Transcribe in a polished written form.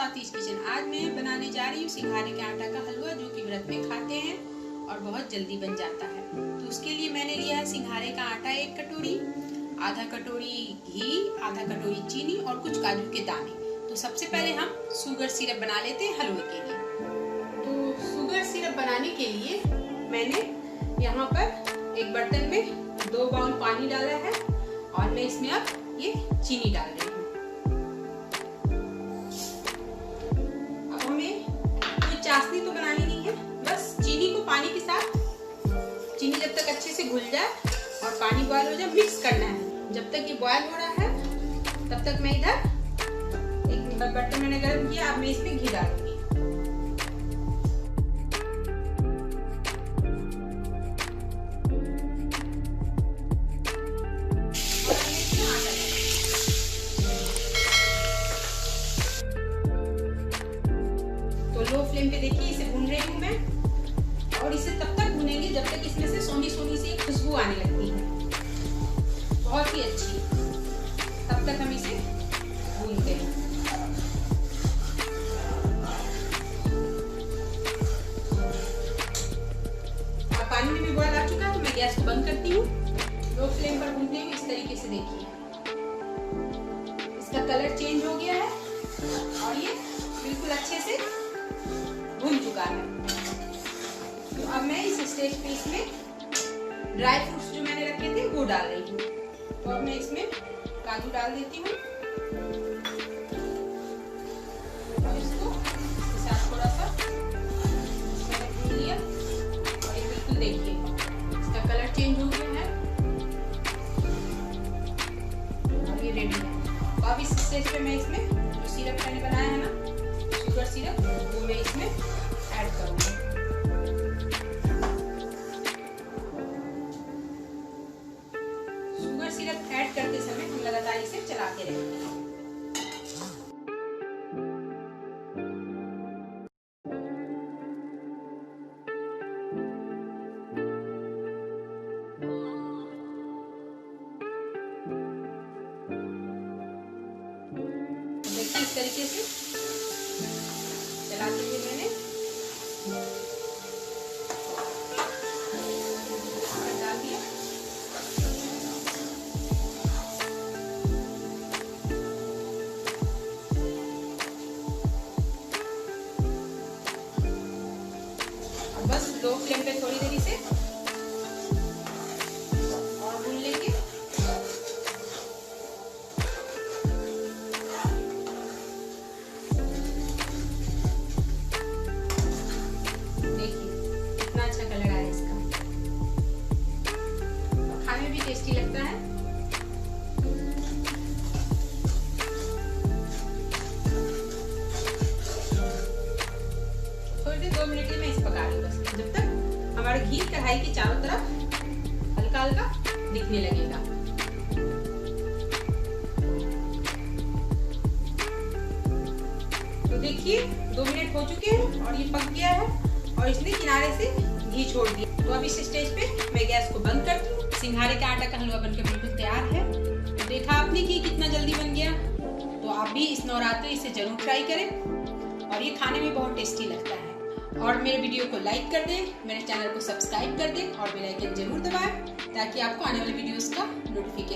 स्वातिश kitchen. आज मैं बनाने जा रही हूँ सिंघारे के आटा का हलवा, जो कि व्रत में खाते हैं और बहुत जल्दी बन जाता है। तो उसके लिए मैंने लिया है सिंघारे का आटा 1 कटोरी, आधा कटोरी घी, आधा कटोरी चीनी और कुछ काजू के दाने। तो सबसे पहले हम शुगर सिरप बना लेते हैं हलवे के लिए। तो शुगर सिरप बनाने के लिए मैंने यहाँ पर एक बर्तन में 2 बाउल पानी डाला है और मैं इसमें अब ये चीनी डाल रही हूँ। अब हमें कोई चाशनी तो बनानी नहीं है, बस चीनी को पानी के साथ, चीनी जब तक अच्छे से घुल जाए और पानी बॉयल हो जाए, मिक्स करना है। जब तक ये बॉयल हो रहा है तब तक मैं इधर एक बर्तन मैंने गर्म किया, अब मैं इसमें घी डालूंगी। तो लो फ्लेम पे देखिए इसे भून रही हूँ मैं, और इसे तब तक भूनेंगे जब तक इसमें से सोनी सोनी सी खुशबू आने लगती है, बहुत ही अच्छी। तब तक हम इसे भूनते हैं। और पानी में भी बॉयल आ चुका है, तो मैं गैस को बंद करती हूँ। लो फ्लेम पर भूनते हुए इस तरीके से देखिए इसका कलर चेंज हो गया है और ये बिल्कुल अच्छे से भून चुका है। तो अब मैं इस स्टेज पे इसमें ड्राई फ्रूट्स जो मैंने रखे थे वो डाल रही हूँ। तो अब मैं इसमें काजू डाल देती हूँ और इसको इसके साथ थोड़ा सा मैंने भून लिया और ये बिल्कुल देखिए इसका कलर चेंज हो गया है और ये रेडी है। तो अब इस स्टेज पे मैं इसमें जो सिरप मैंने बनाया है ना, शुगर सिरप, वो मैं इसमें ऐड करूंगी। शुगर सिरप ऐड करते समय हम लगातार इसे चलाते रहेंगे। देखिए इस तरीके से चलाते हुए मैंने डाल दिया। अब बस लो फ्लेम पे थोड़ी देरी से और भून लेंगे। भी टेस्टी लगता है। थोड़ी देर 2 मिनट में इसे पका लूँ, बस जब तक हमारा घी कढ़ाई के चारों तरफ हल्का हल्का दिखने लगेगा। तो देखिए 2 मिनट हो चुके हैं और ये पक गया है और इसने किनारे से घी छोड़ दिया। तो अब इस स्टेज पे मैं गैस को बंद करती हूँ। सिंघारे का आटा का हलवा बनकर बिल्कुल तैयार है। तो देखा आपने कि कितना जल्दी बन गया। तो आप भी इस नवरात्रि इसे जरूर ट्राई करें और ये खाने में बहुत टेस्टी लगता है। और मेरे वीडियो को लाइक कर दें, मेरे चैनल को सब्सक्राइब कर दें और बेल आइकन जरूर दबाएं ताकि आपको आने वाले वीडियोस का नोटिफिकेशन